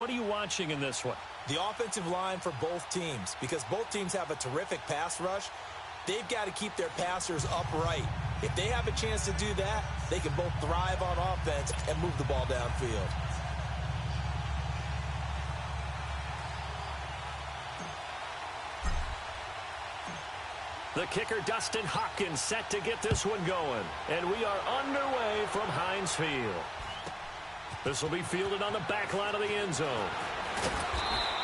what are you watching in this one? The offensive line for both teams, because both teams have a terrific pass rush. They've got to keep their passers upright. If they have a chance to do that, they can both thrive on offense and move the ball downfield. The kicker, Dustin Hopkins, set to get this one going. And we are underway from Heinz Field. This will be fielded on the back line of the end zone.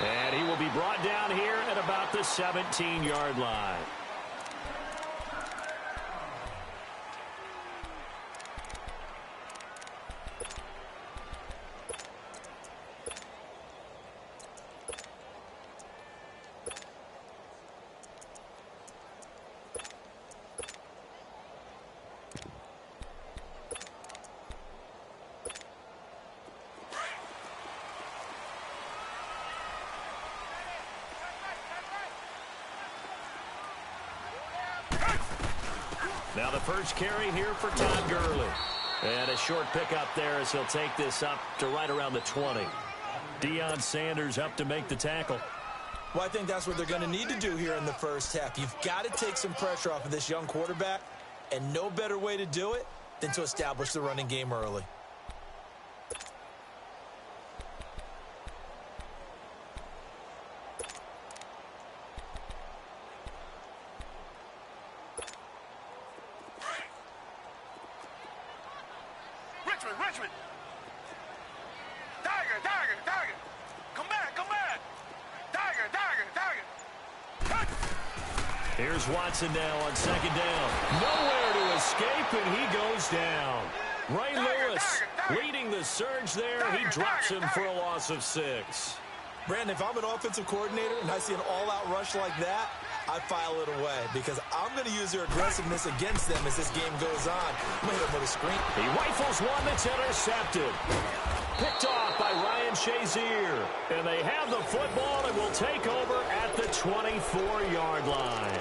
And he will be brought down here at about the 17-yard line. Now the first carry here for Todd Gurley. And a short pickup there as he'll take this up to right around the 20. Deion Sanders up to make the tackle. Well, I think that's what they're going to need to do here in the first half. You've got to take some pressure off of this young quarterback, and no better way to do it than to establish the running game early. Richmond. Tiger. Come back. Tiger. Here's Watson now on second down. Nowhere to escape, and he goes down. Ray Lewis leading the surge there. He drops him for a loss of 6. Brandon, if I'm an offensive coordinator and I see an all-out rush like that, I file it away because I'm going to use their aggressiveness against them as this game goes on. I'm going to hit him with a screen. He rifles one that's intercepted. Picked off by Ryan Shazier. And they have the football and will take over at the 24-yard line.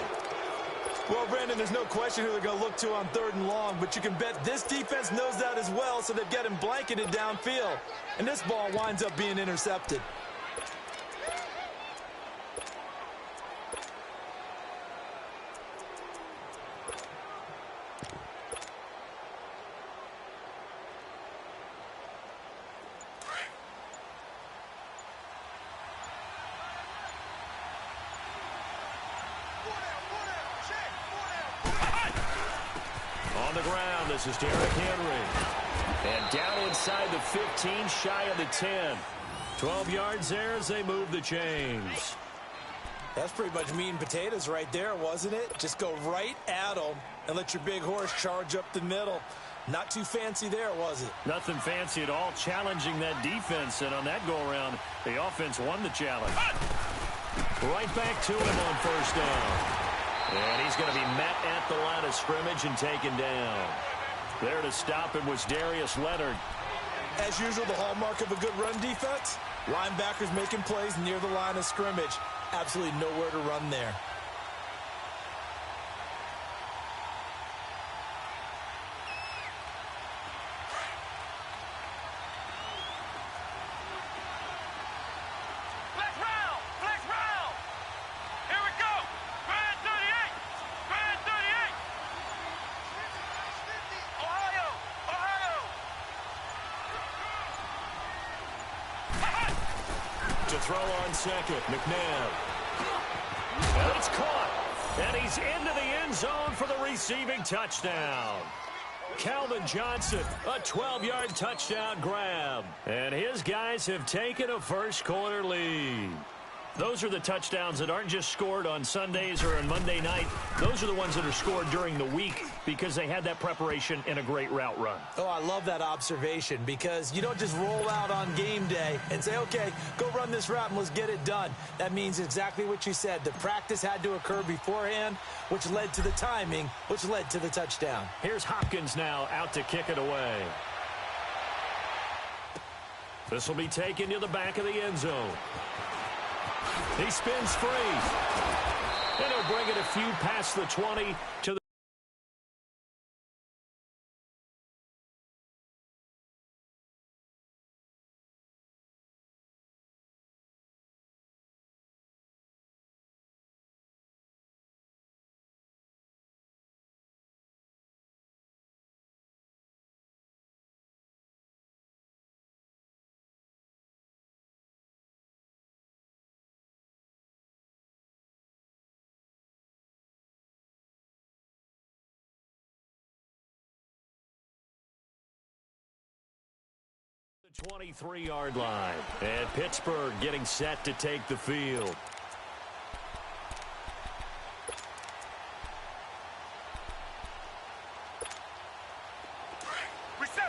Well, Brandon, there's no question who they're going to look to on 3rd and long, but you can bet this defense knows that as well, so they've got him blanketed downfield. And this ball winds up being intercepted. On the ground, this is Derrick Henry. And down inside the 15, shy of the 10. 12 yards there as they move the chains. That's pretty much meat and potatoes right there, wasn't it? Just go right at them and let your big horse charge up the middle. Not too fancy there, was it? Nothing fancy at all, challenging that defense. And on that go-around, the offense won the challenge. Right back to him on first down. And he's going to be met at the line of scrimmage and taken down. There to stop him was Darius Leonard. As usual, the hallmark of a good run defense, linebackers making plays near the line of scrimmage. Absolutely nowhere to run there. To throw on second, McNabb. And it's caught. And he's into the end zone for the receiving touchdown. Calvin Johnson, a 12-yard touchdown grab. And his guys have taken a first-quarter lead. Those are the touchdowns that aren't just scored on Sundays or on Monday night. Those are the ones that are scored during the week because they had that preparation and a great route run. Oh, I love that observation because you don't just roll out on game day and say, okay, go run this route and let's get it done. That means exactly what you said. The practice had to occur beforehand, which led to the timing, which led to the touchdown. Here's Hopkins now out to kick it away. This will be taken to the back of the end zone. He spins free. And he'll bring it a few past the 20 to the 23-yard line. And Pittsburgh getting set to take the field. Reset.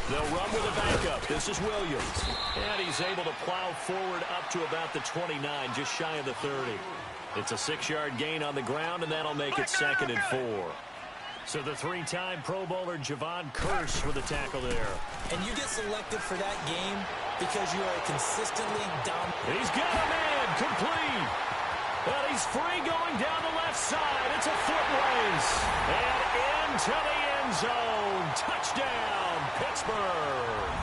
They'll run with a backup. This is Williams. And he's able to plow forward up to about the 29, just shy of the 30. It's a 6-yard gain on the ground, and that'll make it 2nd and 4. So the 3-time Pro Bowler Javon Curse with a tackle there. And you get selected for that game because you are a consistently dominant. He's got a man complete. And he's free going down the left side. It's a foot race. And into the end zone. Touchdown, Pittsburgh.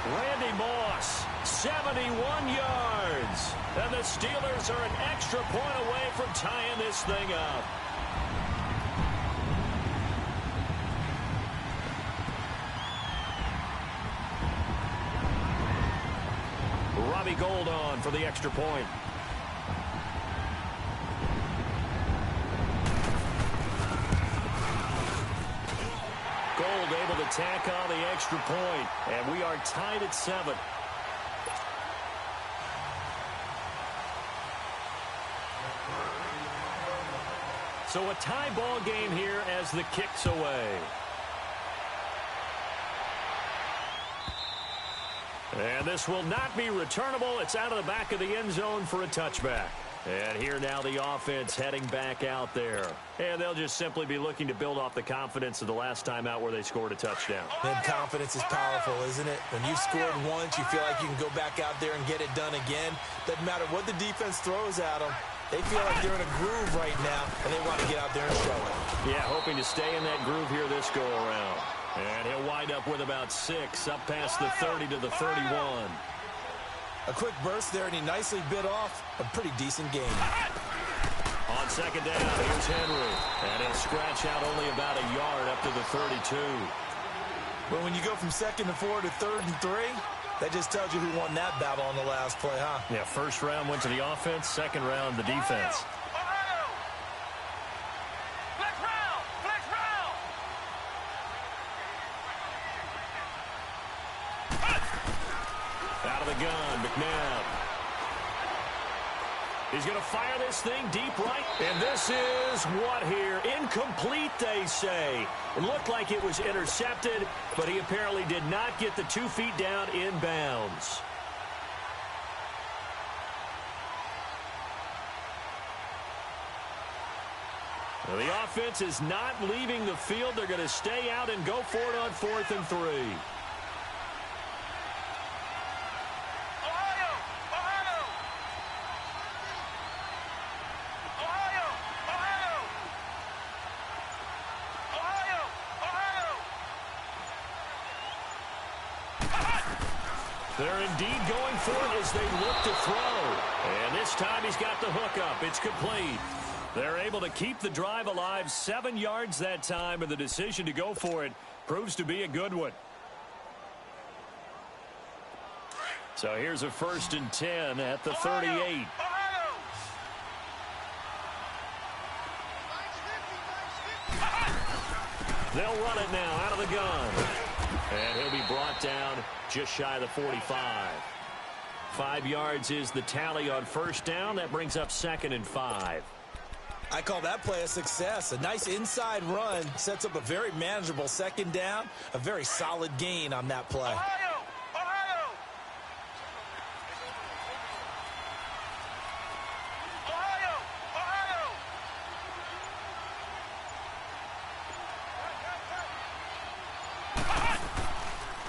Randy Moss, 71 yards. And the Steelers are an extra point away from tying this thing up. Robbie Gould on for the extra point. Gould able to tack on the extra point, and we are tied at 7. So a tie ball game here as the kick's away. And this will not be returnable. It's out of the back of the end zone for a touchback. And here now the offense heading back out there. And they'll just simply be looking to build off the confidence of the last time out where they scored a touchdown. And confidence is powerful, isn't it? When you've scored once, you feel like you can go back out there and get it done again. Doesn't matter what the defense throws at them. They feel like they're in a groove right now, and they want to get out there and show it. Yeah, hoping to stay in that groove here this go-around. And he'll wind up with about 6, up past the 30 to the 31. A quick burst there, and he nicely bit off a pretty decent game. On second down, here's Henry. And he'll scratch out only about a yard up to the 32. But when you go from 2nd and 4 to 3rd and 3, that just tells you who won that battle on the last play, huh? Yeah, first round went to the offense, second round the defense. Out of the gun, McNabb. He's going to fire this thing deep right. And this is what here? Incomplete, they say. It looked like it was intercepted, but he apparently did not get the 2 feet down in bounds. Well, the offense is not leaving the field. They're going to stay out and go for it on 4th and 3. They're indeed going for it as they look to throw. And this time he's got the hook up. It's complete. They're able to keep the drive alive, 7 yards that time, and the decision to go for it proves to be a good one. So here's a 1st and 10 at the 38. They'll run it now out of the gun. And he'll be brought down just shy of the 45. 5 yards is the tally on 1st down. That brings up 2nd and 5. I call that play a success. A nice inside run sets up a very manageable 2nd down. A very solid gain on that play.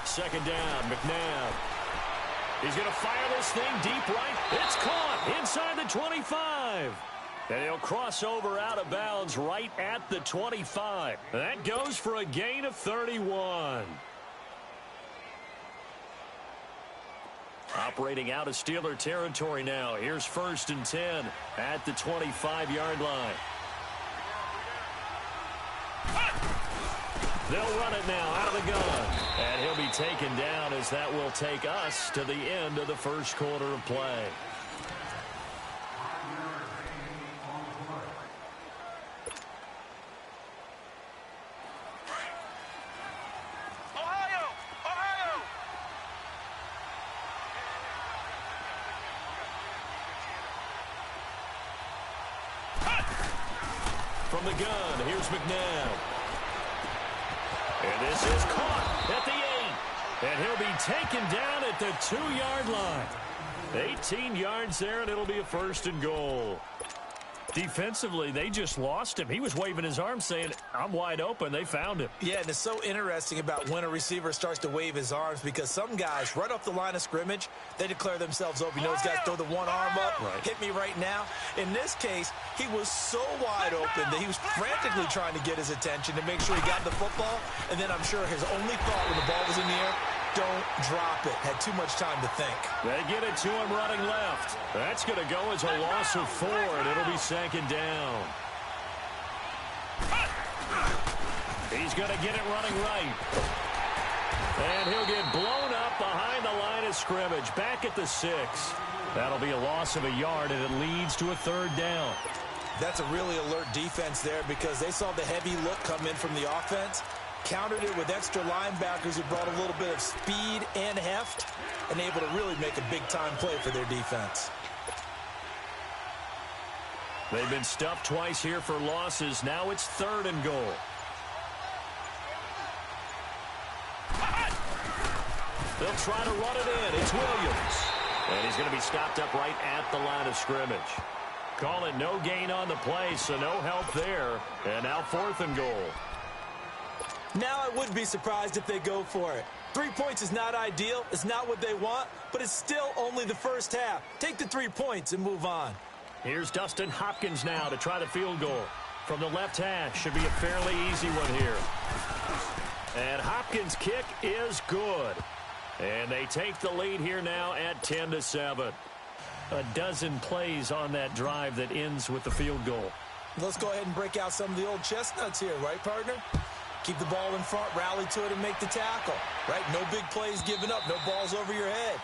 Second down, McNabb. He's going to fire this thing deep right. It's caught inside the 25. And he'll cross over out of bounds right at the 25. That goes for a gain of 31. Operating out of Steeler territory now. Here's 1st and 10 at the 25-yard line. They'll run it now out of the gun. And he'll be taken down as that will take us to the end of the 1st quarter of play. the gun, here's McNabb. And this is caught at the 8. And he'll be taken down at the 2-yard line. 18 yards there, and it'll be a 1st and goal. Defensively, they just lost him. He was waving his arms saying, I'm wide open. They found him. Yeah, and it's so interesting about when a receiver starts to wave his arms because some guys, right off the line of scrimmage, they declare themselves open. You know, those guys throw the one arm up, hit me right now. In this case, he was so wide open that he was frantically trying to get his attention to make sure he got the football. And then I'm sure his only thought when the ball was in the air, don't drop it. Had too much time to think. They get it to him running left. That's going to go as a loss of 4, and it'll be 2nd down. He's going to get it running right. And he'll get blown up behind the line of scrimmage. Back at the 6. That'll be a loss of a yard, and it leads to a 3rd down. That's a really alert defense there because they saw the heavy look come in from the offense. Countered it with extra linebackers who brought a little bit of speed and heft and able to really make a big-time play for their defense. They've been stuffed twice here for losses. Now it's 3rd and goal. They'll try to run it in. It's Williams. And he's going to be stopped up right at the line of scrimmage. Call it no gain on the play, so no help there. And now 4th and goal. Now I would be surprised if they go for it. 3 points is not ideal. It's not what they want, but it's still only the first half. Take the 3 points and move on. Here's Dustin Hopkins now to try the field goal. From the left hash, should be a fairly easy one here. And Hopkins' kick is good. And they take the lead here now at 10-7. A dozen plays on that drive that ends with the field goal. Let's go ahead and break out some of the old chestnuts here, right, partner? Keep the ball in front, rally to it, and make the tackle. Right? No big plays given up. No balls over your head.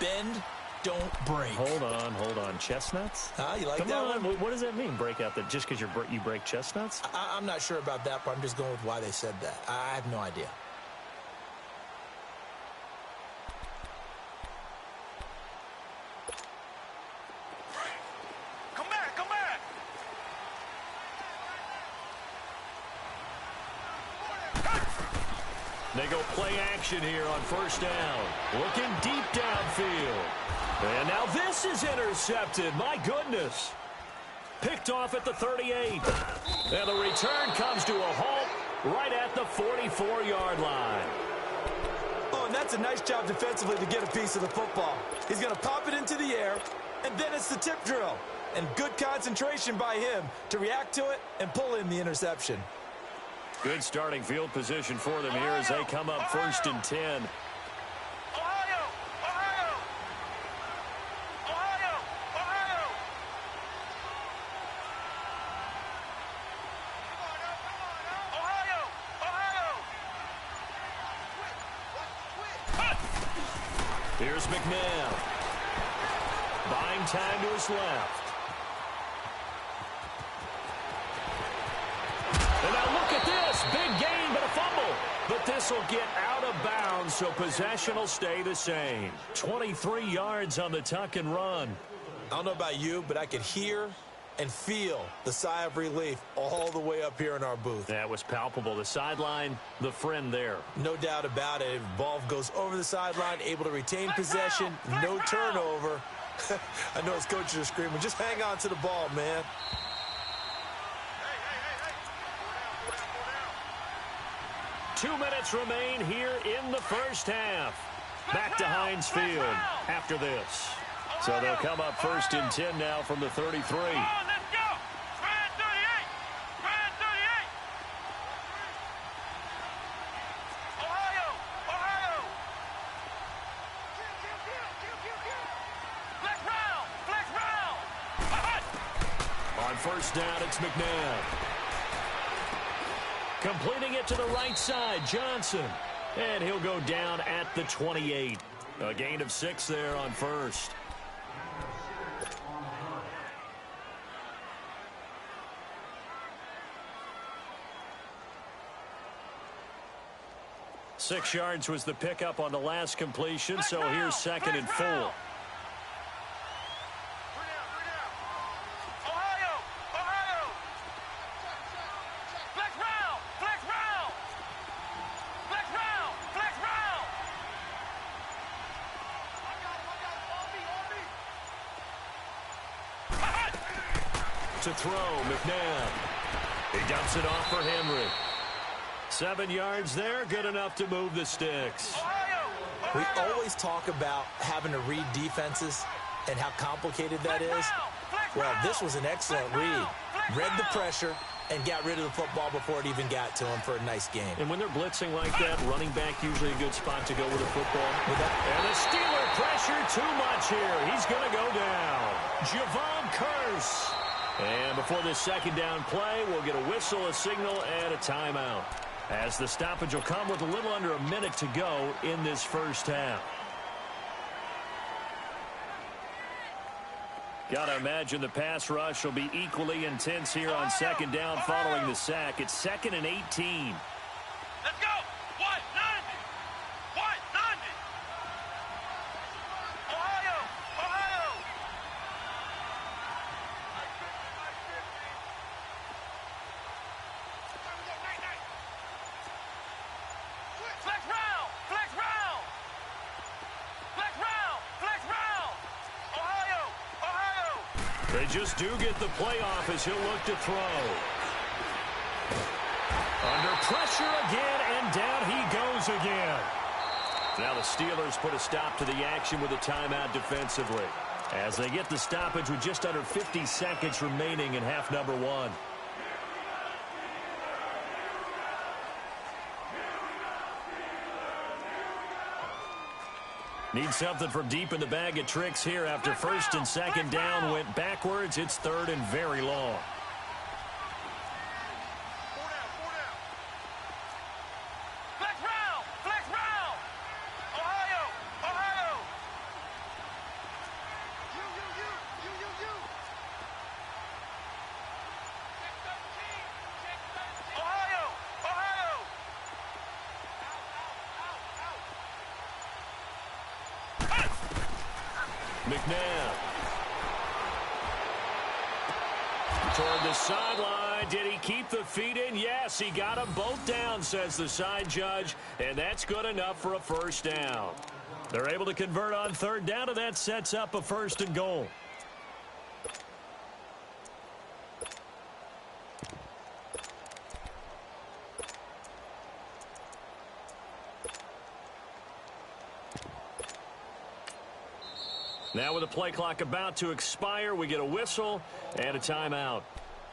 Bend, don't break. Hold on. Chestnuts? You like Come that on. one? What does that mean, break out? That just because you break chestnuts? I'm not sure about that, but I'm just going with why they said that. I have no idea. Come back, come back. They go play action here on 1st down. Looking deep downfield. And now this is intercepted. My goodness. Picked off at the 38. And the return comes to a halt right at the 44-yard line. Oh, and that's a nice job defensively to get a piece of the football. He's going to pop it into the air, and then it's the tip drill. And good concentration by him to react to it and pull in the interception. Good starting field position for them here as they come up 1st and 10. Ohio! Ohio! Ohio! Ohio! Ohio! Ohio! Here's McNabb. Buying time to his left. And now look at this. Big gain, but a fumble. But this will get out of bounds, so possession will stay the same. 23 yards on the tuck and run. I don't know about you, but I could hear and feel the sigh of relief all the way up here in our booth. That was palpable. The sideline, the friend there. No doubt about it. Ball goes over the sideline, able to retain possession, no turnover. I know his coaches are screaming, just hang on to the ball, man. 2 minutes remain here in the first half. Back to Heinz Field after this. So they'll come up 1st and 10 now from the 33. Come on, let's go! Brand 38! Brand 38! Ohio! Ohio! Flex round! Flex round! On 1st down, it's McNabb. Completing it to the right side, Johnson. And he'll go down at the 28. A gain of 6 there on 1st. Six yards was the pickup on the last completion, so here's 2nd and 4. Ohio! Ohio! To throw, McNabb. He dumps it off for Henry. 7 yards there, good enough to move the sticks. We always talk about having to read defenses and how complicated that is. Well, this was an excellent read. Read the pressure and got rid of the football before it even got to him for a nice game. And when they're blitzing like that, running back usually a good spot to go with the football. And the Steeler pressure too much here. He's going to go down. Javon Curse. And before this second down play, we'll get a whistle, a signal, and a timeout, as the stoppage will come with a little under a minute to go in this first half. Got to imagine the pass rush will be equally intense here on second down following the sack. It's 2nd and 18. Let's go. 190. 190. Ohio. Ohio. Flex round. Flex round. Flex round. Flex round. Ohio. Ohio. They just do get the playoff as he'll look to throw. Under pressure again, and down he goes again. Now the Steelers put a stop to the action with a timeout defensively, as they get the stoppage with just under 50 seconds remaining in half number 1. Need something from deep in the bag of tricks here after 1st and 2nd down went backwards. It's 3rd and very long. Flex round. Flex round. Ohio. Ohio. Ohio. Ohio. McNabb. Toward the sideline. Did he keep the feet in? Yes, he got them both down, says the side judge, and that's good enough for a first down. They're able to convert on 3rd down, and that sets up a 1st and goal. Now with the play clock about to expire, we get a whistle and a timeout,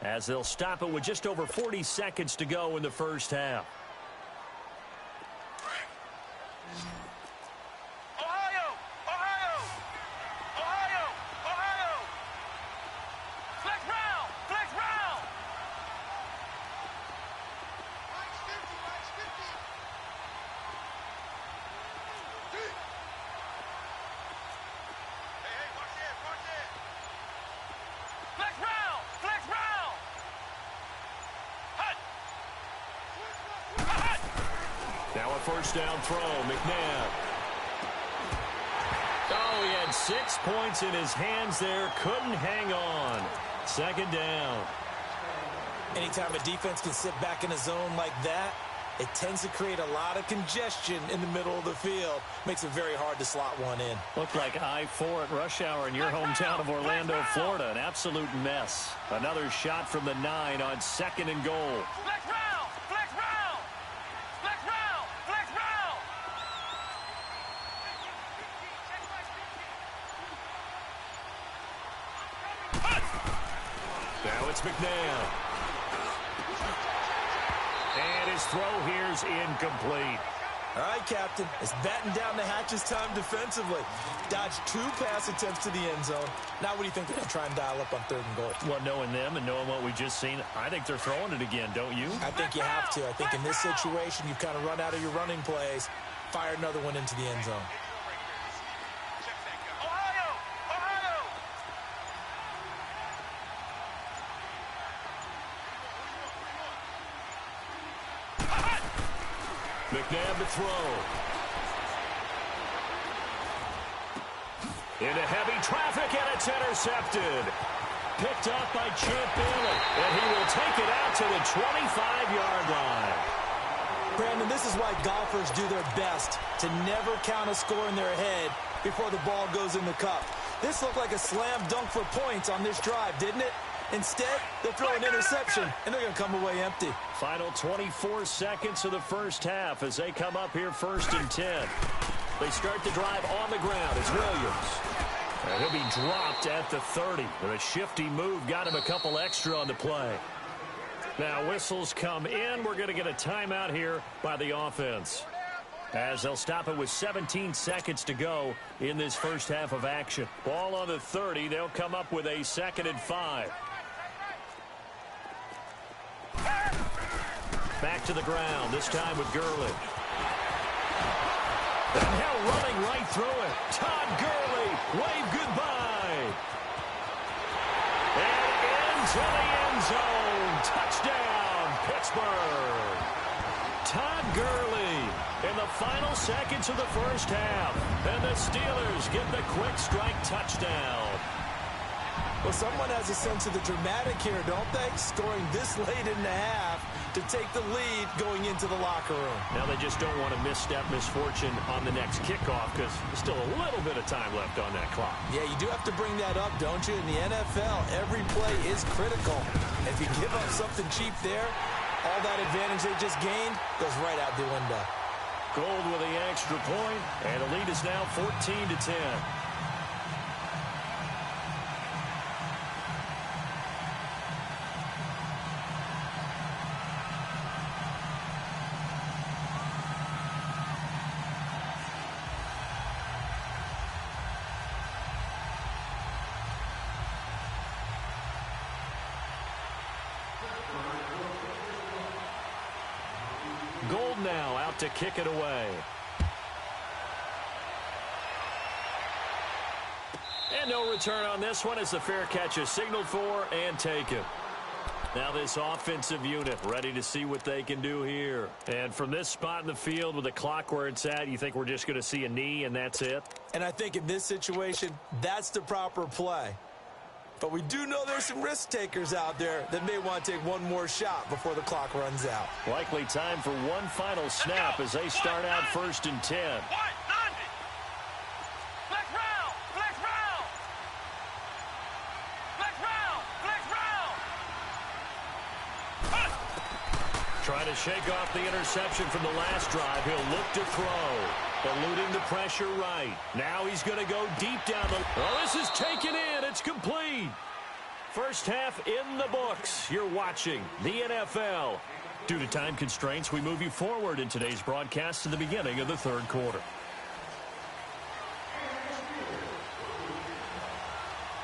as they'll stop it with just over 40 seconds to go in the first half. Ohio. Ohio. Ohio. Ohio. Flex round. Flex round. Flex round. Flex round. Hut. Hut. Now a first down throw, McNabb. Oh, he had 6 points in his hands there. Couldn't hang on. 2nd down. Anytime a defense can sit back in a zone like that, it tends to create a lot of congestion in the middle of the field. Makes it very hard to slot one in. Looked like I-4 at rush hour in your hometown of Orlando, Florida. An absolute mess. Another shot from the 9 on 2nd and goal. Flex round. Flex round. Flex round. Flex round. Now it's McNabb. And his throw here's incomplete. All right, Captain. It's batten down the hatches time defensively. Dodged 2 pass attempts to the end zone. Now what do you think they're going to try and dial up on 3rd and goal? Well, knowing them and knowing what we just seen, I think they're throwing it again, don't you? I think you have to. I think in this situation, you've kind of run out of your running plays. Fire another one into the end zone. Ohio. Ohio. McNabb to throw. Into heavy traffic, and it's intercepted. Picked up by Champ Bailey, and he will take it out to the 25-yard line. Brandon, this is why golfers do their best to never count a score in their head before the ball goes in the cup. This looked like a slam dunk for points on this drive, didn't it? Instead, they'll throw an interception, and they're going to come away empty. Final 24 seconds of the first half as they come up here 1st and 10. They start the drive on the ground. It's Williams. And he'll be dropped at the 30. With a shifty move, got him a couple extra on the play. Now whistles come in. We're going to get a timeout here by the offense, as they'll stop it with 17 seconds to go in this first half of action. Ball on the 30. They'll come up with a 2nd and 5. Back to the ground, this time with Gurley. And now running right through it. Todd Gurley, wave goodbye. And into the end zone. Touchdown, Pittsburgh. Todd Gurley in the final seconds of the first half. And the Steelers get the quick strike touchdown. Well, someone has a sense of the dramatic here, don't they? Scoring this late in the half to take the lead going into the locker room. Now they just don't want to misstep misfortune on the next kickoff because there's still a little bit of time left on that clock. Yeah, you do have to bring that up, don't you? In the NFL, every play is critical. If you give up something cheap there, all that advantage they just gained goes right out the window. Gold with the extra point, and the lead is now 14-10. Gold now out to kick it away. And no return on this one as the fair catch is signaled for and taken. Now this offensive unit ready to see what they can do here. And from this spot in the field with the clock where it's at, you think we're just going to see a knee and that's it? And I think in this situation, that's the proper play. But we do know there's some risk takers out there that may want to take one more shot before the clock runs out. Likely time for one final snap as they start out 1st and 10. Flex round! Flex round! Flex round! Flex round! Trying to shake off the interception from the last drive. He'll look to throw. Eluding the pressure right. Now he's going to go deep down the... Oh, this is taken in. It's complete. First half in the books. You're watching the NFL. Due to time constraints, we move you forward in today's broadcast to the beginning of the 3rd quarter.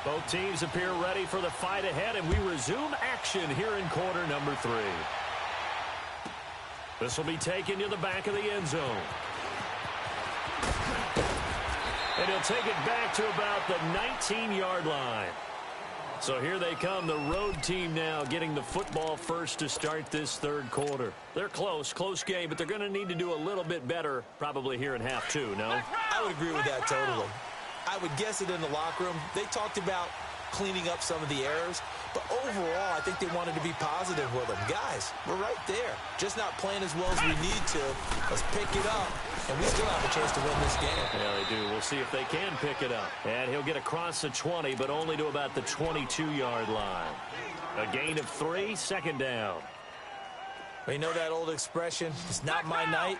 Both teams appear ready for the fight ahead, and we resume action here in quarter number 3. This will be taken to the back of the end zone. And he'll take it back to about the 19-yard line. So here they come, the road team now getting the football first to start this 3rd quarter. They're close game, but they're going to need to do a little bit better probably here in half 2, no? I would agree with that totally. I would guess it in the locker room. They talked about cleaning up some of the errors, but overall, I think they wanted to be positive with them. Guys, we're right there. Just not playing as well as we need to. Let's pick it up, and we still have a chance to win this game. Yeah, they do. We'll see if they can pick it up. And he'll get across the 20, but only to about the 22-yard line. A gain of 3, 2nd down. Well, you know that old expression, it's not my night.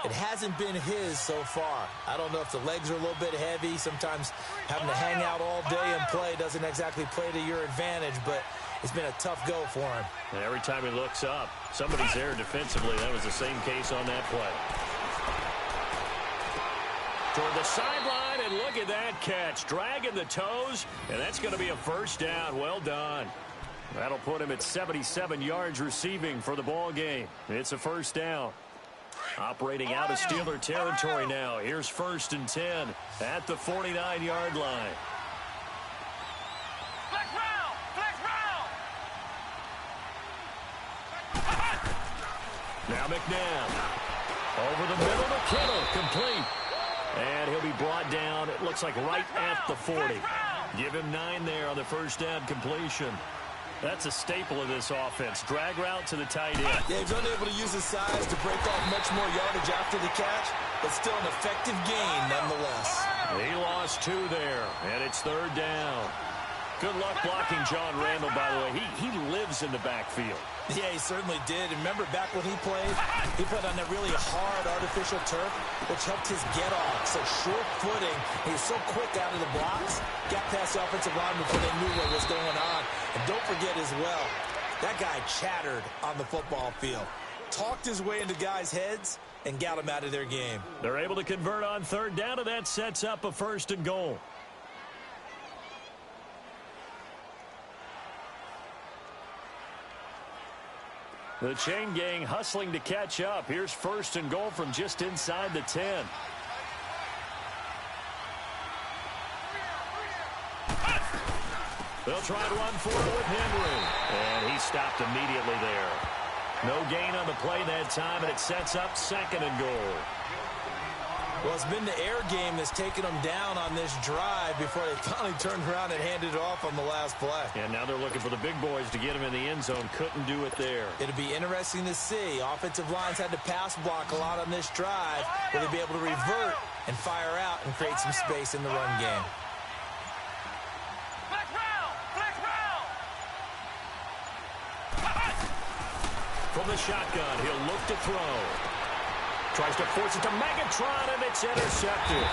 It hasn't been his so far. I don't know if the legs are a little bit heavy. Sometimes having to hang out all day and play doesn't exactly play to your advantage, but it's been a tough go for him. And every time he looks up, somebody's there defensively. That was the same case on that play. Toward the sideline, and look at that catch. Dragging the toes, and that's going to be a 1st down. Well done. That'll put him at 77 yards receiving for the ball game. It's a 1st down. Operating out of Steeler territory now. Here's 1st and 10 at the 49-yard line. Flex round! Flex round! Now McNabb. Over the middle to Kittle. Complete. And he'll be brought down, it looks like right at the 40. Give him 9 there on the 1st down completion. That's a staple of this offense. Drag route to the tight end. Yeah, he's unable to use his size to break off much more yardage after the catch, but still an effective gain nonetheless. He lost 2 there, and it's 3rd down. Good luck blocking John Randall, by the way. He lives in the backfield. Yeah, he certainly did. And remember back when he played on that really hard artificial turf, which helped his get off. So short footing. He was so quick out of the blocks, got past the offensive line before they knew what was going on. And don't forget as well, that guy chattered on the football field. Talked his way into guys' heads and got them out of their game. They're able to convert on third down, and that sets up a 1st and goal. The chain gang hustling to catch up. Here's 1st and goal from just inside the 10. They'll try to run for it with Henry. And he stopped immediately there. No gain on the play that time, and it sets up 2nd and goal. Well, it's been the air game that's taken them down on this drive before they finally turned around and handed it off on the last play. And now they're looking for the big boys to get him in the end zone. Couldn't do it there. It'll be interesting to see. Offensive lines had to pass block a lot on this drive. Will they be able to revert and fire out and create some space in the run game? Flex round! Flex round! From the shotgun, he'll look to throw. Tries to force it to Megatron, and it's intercepted.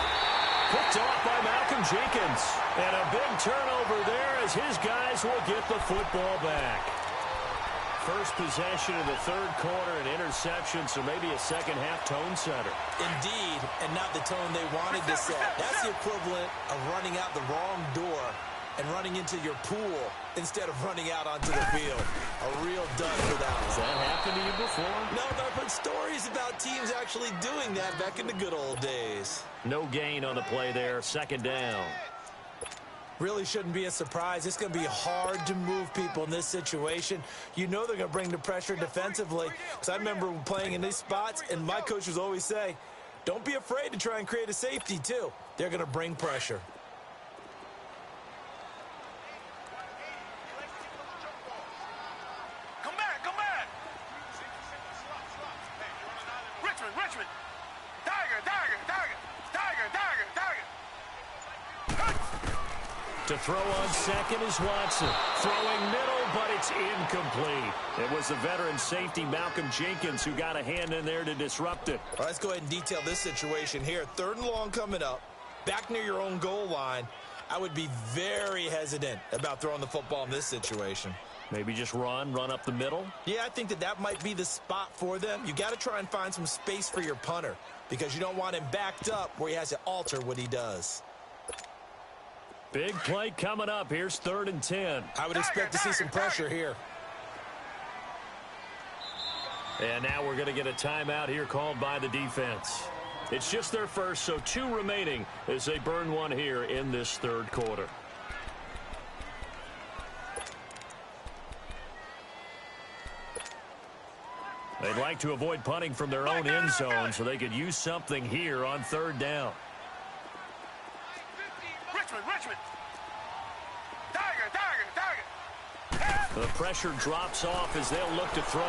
Picked off by Malcolm Jenkins. And a big turnover there as his guys will get the football back. First possession of the 3rd quarter, an interception, so maybe a second-half tone setter. Indeed, and not the tone they wanted to set. That's the equivalent of running out the wrong door and running into your pool instead of running out onto the field. A real dud for that one. Has that happened to you before? No, but I've heard stories about teams actually doing that back in the good old days. No gain on the play there, 2nd down. Really shouldn't be a surprise. It's going to be hard to move people in this situation. You know they're going to bring the pressure defensively. Because I remember playing in these spots, and my coaches always say, don't be afraid to try and create a safety, too. They're going to bring pressure. Richmond! Tiger! To throw on 2nd is Watson. Throwing middle, but it's incomplete. It was the veteran safety Malcolm Jenkins who got a hand in there to disrupt it. All right, let's go ahead and detail this situation here. 3rd and long coming up. Back near your own goal line. I would be very hesitant about throwing the football in this situation. Maybe just run up the middle? Yeah, I think that might be the spot for them. You got to try and find some space for your punter because you don't want him backed up where he has to alter what he does. Big play coming up. Here's 3rd and 10. I would expect to see some pressure here. And now we're going to get a timeout here called by the defense. It's just their first, so 2 remaining as they burn one here in this 3rd quarter. They'd like to avoid punting from their own end zone so they could use something here on 3rd down. Richmond! Tiger! The pressure drops off as they'll look to throw.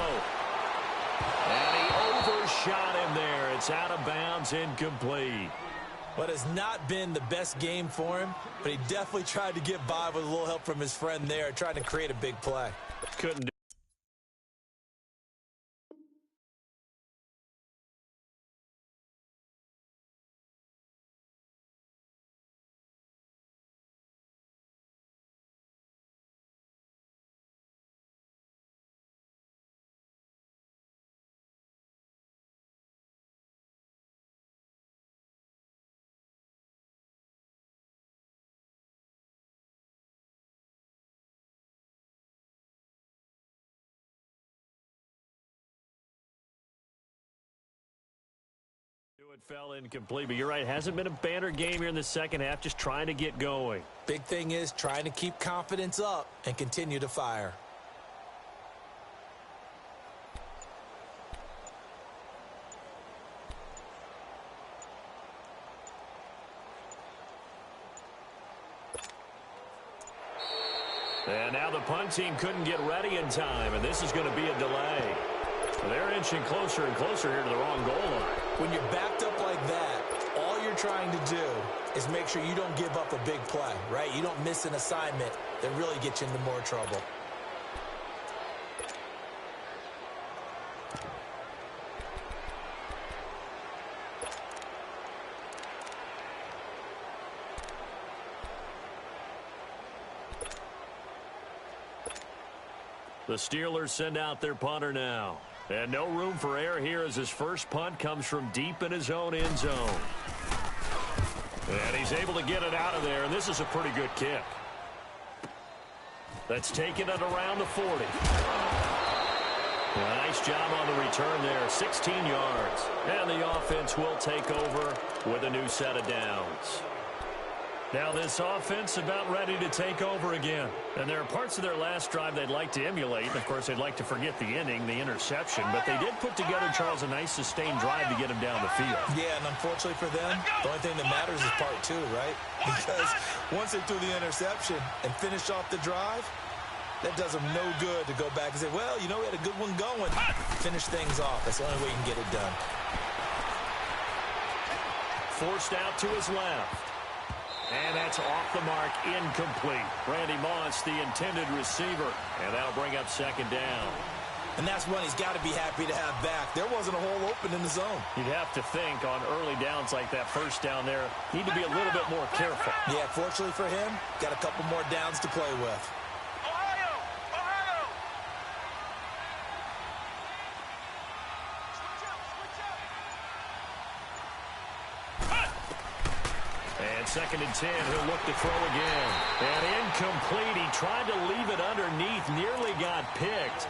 And he overshot him there. It's out of bounds, incomplete. What has not been the best game for him, but he definitely tried to get by with a little help from his friend there, trying to create a big play. Couldn't do. It fell incomplete, but you're right. Hasn't been a banner game here in the 2nd half, just trying to get going. Big thing is trying to keep confidence up and continue to fire. And now the punt team couldn't get ready in time, and this is going to be a delay. They're inching closer and closer here to the wrong goal line. When you're backed up like that, all you're you're trying to do is make sure you don't give up a big play, right? You don't miss an assignment that really gets you into more trouble. The Steelers send out their punter now. And no room for error here as his first punt comes from deep in his own end zone. And he's able to get it out of there, and this is a pretty good kick. That's taken it around the 40. Nice job on the return there, 16 yards. And the offense will take over with a new set of downs. Now this offense about ready to take over again. And there are parts of their last drive they'd like to emulate. And, of course, they'd like to forget the inning, the interception. But they did put together, Charles, a nice sustained drive to get him down the field. Yeah, and unfortunately for them, the only thing that matters is part two, right? Because once they threw the interception and finished off the drive, that does them no good to go back and say, well, you know, we had a good one going. Finish things off. That's the only way you can get it done. Forced out to his left. And that's off the mark, incomplete. Randy Moss, the intended receiver. And that'll bring up second down. And that's one he's got to be happy to have back. There wasn't a hole open in the zone. You'd have to think on early downs like that first down there, need to be a little bit more careful. Yeah, fortunately for him, got a couple more downs to play with. Ohio! Ohio! And second and 10, he'll look to throw again. And incomplete. He tried to leave it underneath, nearly got picked.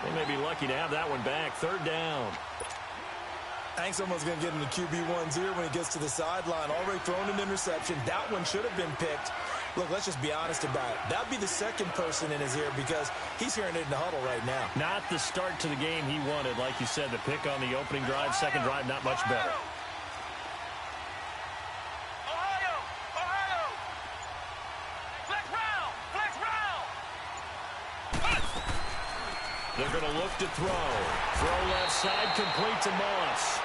They may be lucky to have that one back. Third down. I think someone's going to get in the QB1's ear when he gets to the sideline. Already thrown an interception. That one should have been picked. Look, let's just be honest about it. That would be the second person in his ear because he's hearing it in the huddle right now. Not the start to the game he wanted. Like you said, the pick on the opening drive, second drive, not much better. Ohio! Ohio! Flex round! Flex round! They're going to look to throw. Throw left side, complete to Moss.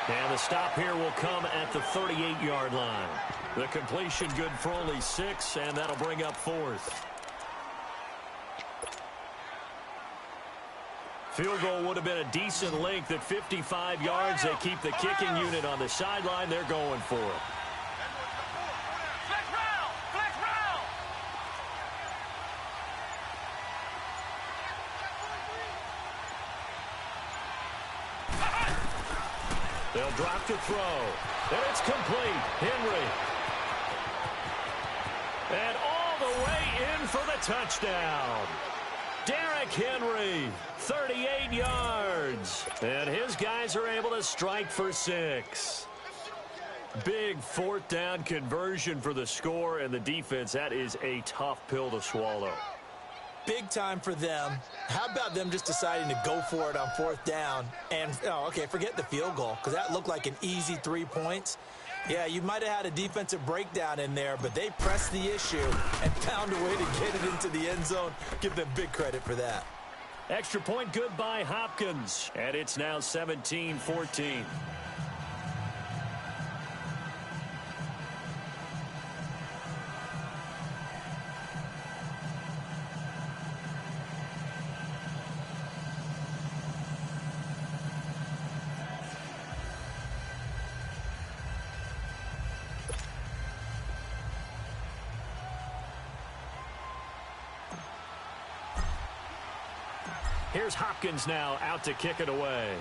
And the stop here will come at the 38-yard line. The completion good for only 6, and that'll bring up fourth. Field goal would have been a decent length at 55 yards. They keep the kicking unit on the sideline. They're going for it. Flex round! Flex round! They'll drop to throw. And it's complete. Henry. And all the way in for the touchdown. Derrick Henry, 38 yards. And his guys are able to strike for 6. Big fourth down conversion for the score and the defense. That is a tough pill to swallow. Big time for them. How about them just deciding to go for it on fourth down? And, oh, okay, forget the field goal because that looked like an easy 3 points. Yeah, you might have had a defensive breakdown in there, but they pressed the issue and found a way to get it into the end zone. Give them big credit for that. Extra point good by Hopkins. And it's now 17-14. Here's Hopkins now out to kick it away.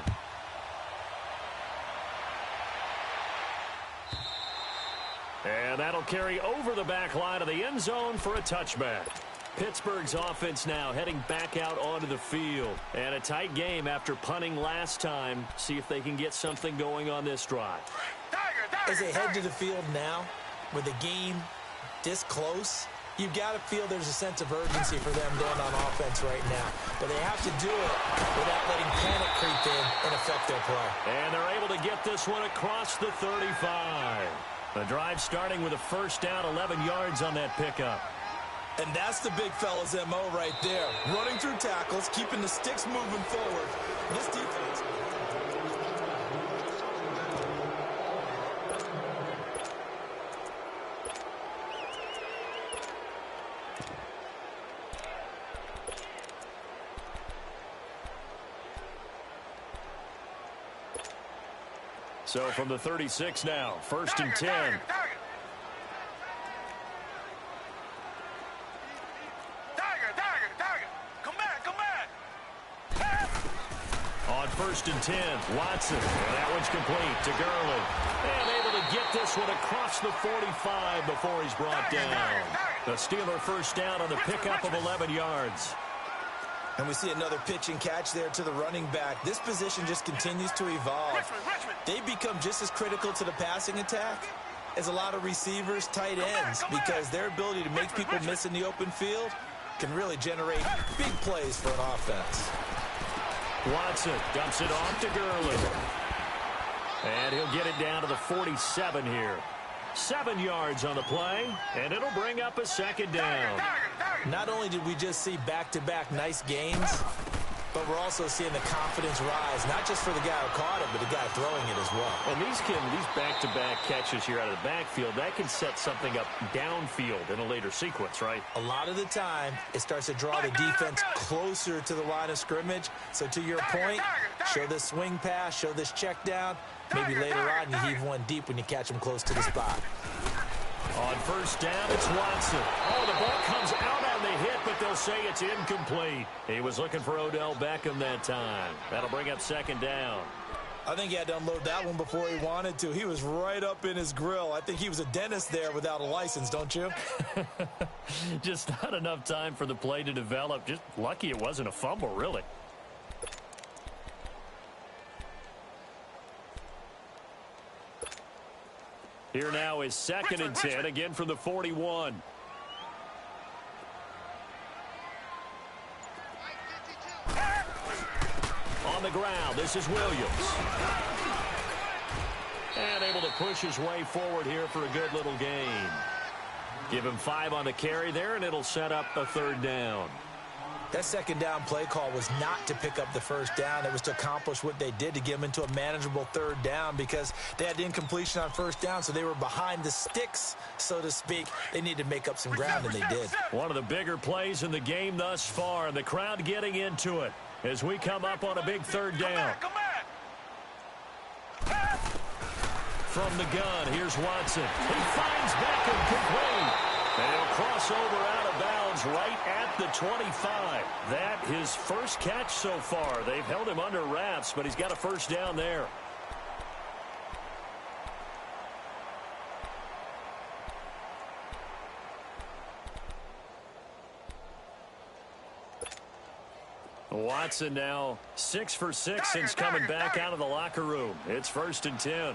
And that'll carry over the back line of the end zone for a touchback. Pittsburgh's offense now heading back out onto the field. And a tight game after punting last time. See if they can get something going on this drive. As they head to the field now, with the game this close, you've got to feel there's a sense of urgency for them going on offense right now. But they have to do it without letting panic creep in and affect their play. And they're able to get this one across the 35. The drive starting with a first down, 11 yards on that pickup. And that's the big fella's MO right there. Running through tackles, keeping the sticks moving forward. This defense... So from the 36 now, 1st and 10. Target. Come back. On 1st and 10, Watson. And that one's complete to Gurley. And able to get this one across the 45 before he's brought down. The Steeler first down on the pickup of 11 yards. And we see another pitch and catch there to the running back. This position just continues to evolve. They become just as critical to the passing attack as a lot of receivers, tight ends, because their ability to make people miss in the open field can really generate big plays for an offense. Watson dumps it off to Gurley. And he'll get it down to the 47 here. 7 yards on the play, and it'll bring up a 2nd down. Not only did we just see back-to-back nice games, but we're also seeing the confidence rise, not just for the guy who caught it, but the guy throwing it as well. And these back-to-back catches here out of the backfield, that can set something up downfield in a later sequence, right? A lot of the time, it starts to draw the defense closer to the line of scrimmage. So to your point, show this swing pass, show this check down. Maybe later on you heave one deep when you catch them close to the spot. On 1st down, it's Watson. Oh, the ball comes out on the hit, but they'll say it's incomplete. He was looking for Odell Beckham that time. That'll bring up 2nd down. I think he had to unload that one before he wanted to. He was right up in his grill. I think he was a dentist there without a license, don't you? Just not enough time for the play to develop. Just lucky it wasn't a fumble, really. Here now is 2nd and 10, again from the 41. On the ground, this is Williams. And able to push his way forward here for a good little gain. Give him 5 on the carry there, and it'll set up a 3rd down. That 2nd down play call was not to pick up the 1st down. It was to accomplish what they did, to get them into a manageable 3rd down, because they had the incompletion on 1st down, so they were behind the sticks, so to speak. They needed to make up some ground, and they did. One of the bigger plays in the game thus far, and the crowd getting into it as we come up on a big 3rd down. Come back. From the gun, here's Watson. He finds Beckham complete. And he'll cross over out of bounds right at the 25. That his first catch so far. They've held him under wraps, but he's got a 1st down there. Watson now 6 for 6 since coming back out of the locker room. It's 1st and 10.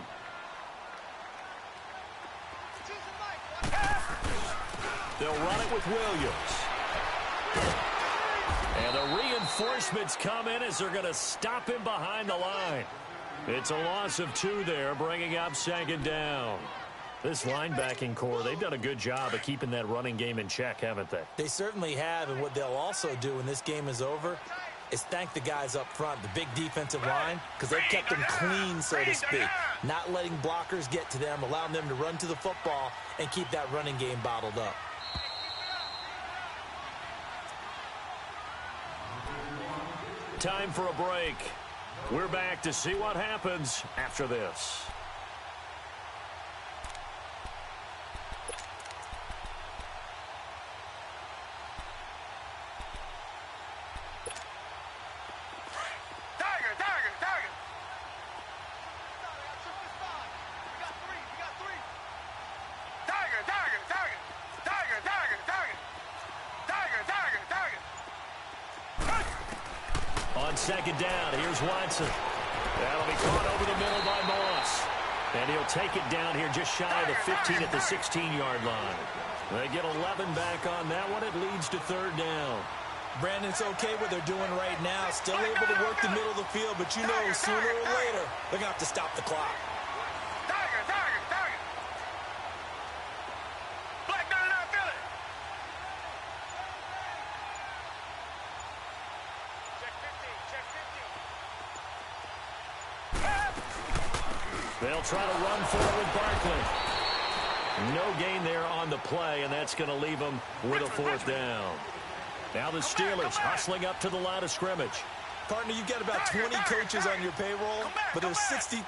They'll run it with Williams. And the reinforcements come in as they're going to stop him behind the line. It's a loss of 2 there, bringing up 2nd down. This linebacking core, they've done a good job of keeping that running game in check, haven't they? They certainly have, and what they'll also do when this game is over is thank the guys up front, the big defensive line, because they've kept them clean, so to speak. Not letting blockers get to them, allowing them to run to the football and keep that running game bottled up. Time for a break. We're back to see what happens after this. On 2nd down, here's Watson. That'll be caught over the middle by Moss. And he'll take it down here just shy of the 15 at the 16-yard line. They get 11 back on that one. It leads to 3rd down. Brandon, it's okay what they're doing right now. Still able to work the middle of the field, but you know sooner or later they're going to have to stop the clock. They'll try to run forward with Barkley. No gain there on the play, and that's going to leave them with a 4th down. Now the Steelers hustling up to the line of scrimmage. Partner, you've got about 20 coaches on your payroll, but there's 60,000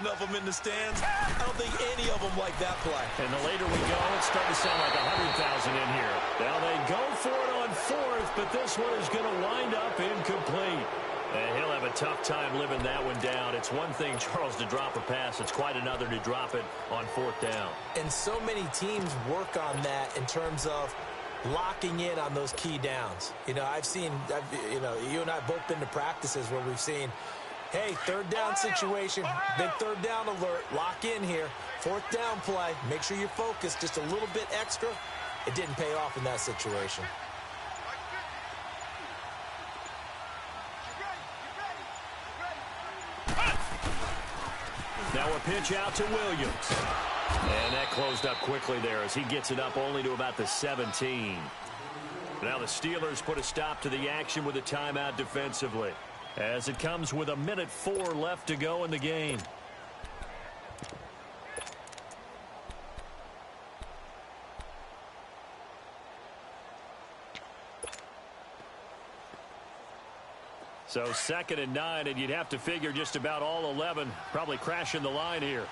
of them in the stands. I don't think any of them like that play. And the later we go, it's starting to sound like 100,000 in here. Now they go for it on fourth, but this one is going to wind up incomplete. And he'll have a tough time living that one down. It's one thing, Charles, to drop a pass. It's quite another to drop it on fourth down. And so many teams work on that in terms of locking in on those key downs. You know, you and I have both been to practices where we've seen, hey, third down situation, big third down alert, lock in here, fourth down play, make sure you're focused just a little bit extra. It didn't pay off in that situation. Now a pitch out to Williams. And that closed up quickly there as he gets it up only to about the 17. Now the Steelers put a stop to the action with a timeout defensively, as it comes with 1:04 left to go in the game. So 2nd and 9, and you'd have to figure just about all 11 probably crashing the line here.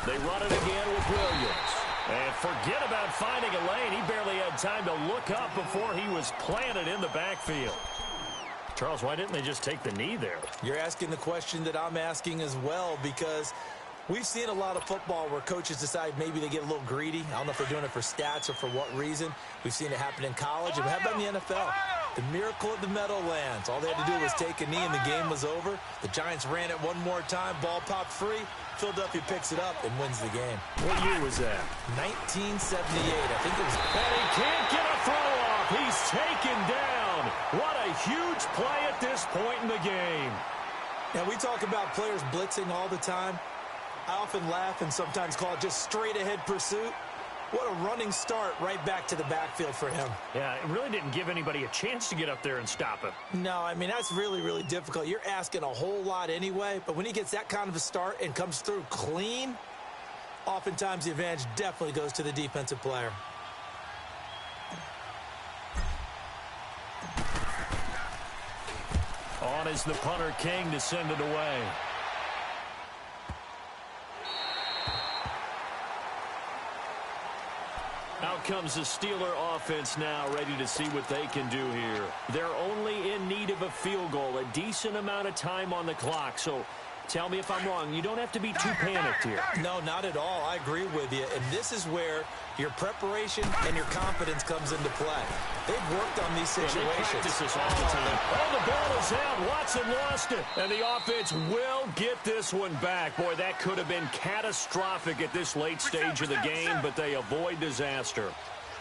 They run it again with Williams. And forget about finding a lane. He barely had time to look up before he was planted in the backfield. Charles, why didn't they just take the knee there? You're asking the question that I'm asking as well, because we've seen a lot of football where coaches decide maybe they get a little greedy. I don't know if they're doing it for stats or for what reason. We've seen it happen in college, and how about in the NFL? The miracle at the Meadowlands. All they had to do was take a knee, and the game was over. The Giants ran it one more time. Ball popped free. Philadelphia picks it up and wins the game. What year was that? 1978. I think it was. And he can't get a throw off. He's taken down. What a huge play at this point in the game. Now, we talk about players blitzing all the time. I often laugh and sometimes call it just straight-ahead pursuit. What a running start right back to the backfield for him. Yeah, it really didn't give anybody a chance to get up there and stop him. No, I mean, that's really, really difficult. You're asking a whole lot anyway, but when he gets that kind of a start and comes through clean, oftentimes the advantage definitely goes to the defensive player. On is the punter, King, to send it away. Out comes the Steeler offense now, ready to see what they can do here. They're only in need of a field goal, a decent amount of time on the clock. So tell me if I'm wrong. You don't have to be too panicked here. No, not at all. I agree with you. And this is where your preparation and your confidence comes into play. They've worked on these situations. They practice this all the time. Oh, the ball is out. Watson lost it. And the offense will get this one back. Boy, that could have been catastrophic at this late stage of the game, but they avoid disaster.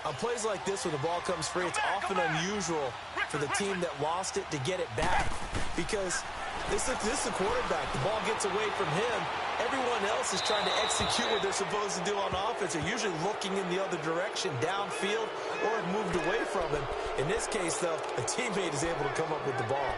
On plays like this, when the ball comes free, it's often unusual for the team that lost it to get it back, because this is the quarterback. The ball gets away from him. Everyone else is trying to execute what they're supposed to do on offense. They're usually looking in the other direction, downfield, or have moved away from him. In this case, though, a teammate is able to come up with the ball.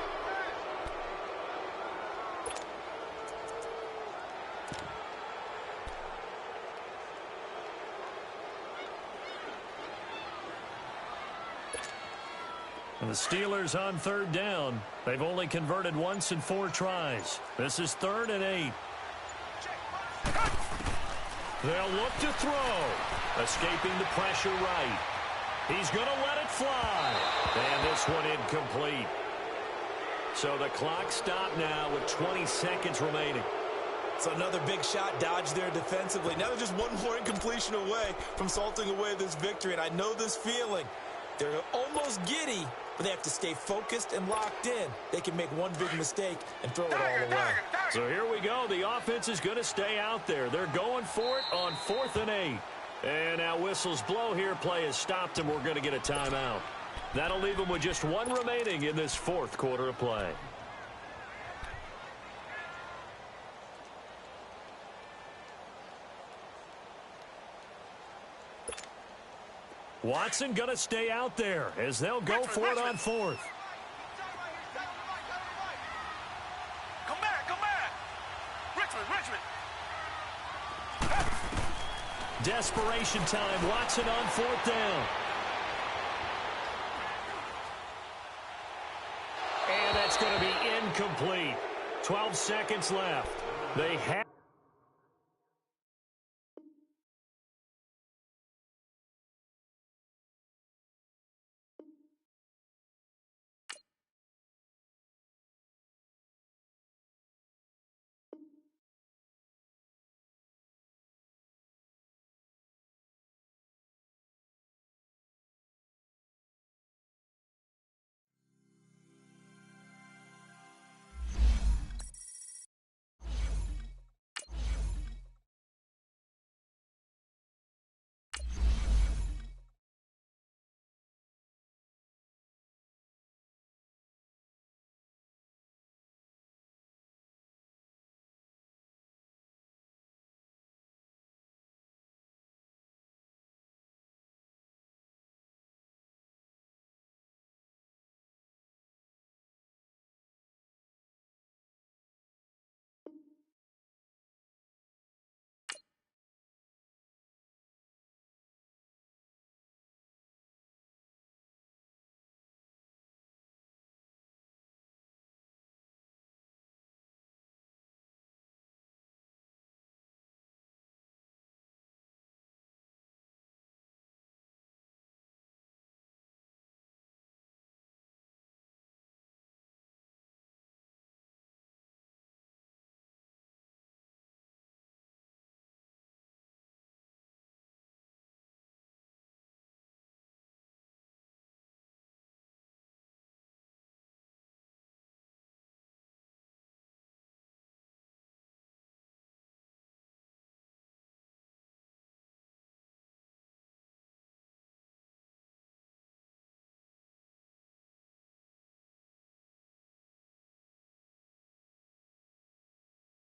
And the Steelers on third down. They've only converted once in 4 tries. This is 3rd and 8. They'll look to throw. Escaping the pressure right. He's going to let it fly. And this one incomplete. So the clock stopped now with 20 seconds remaining. So another big shot dodged there defensively. Now they're just one more incompletion away from salting away this victory. And I know this feeling. They're almost giddy, but they have to stay focused and locked in. They can make one big mistake and throw it all away. So here we go. The offense is going to stay out there. They're going for it on 4th and 8. And now whistles blow here. Play has stopped, and we're going to get a timeout. That'll leave them with just 1 remaining in this 4th quarter of play. Watson going to stay out there as they'll go for it on 4th. Come back, come back. Richmond. Desperation time. Watson on 4th down. And that's going to be incomplete. 12 seconds left. They have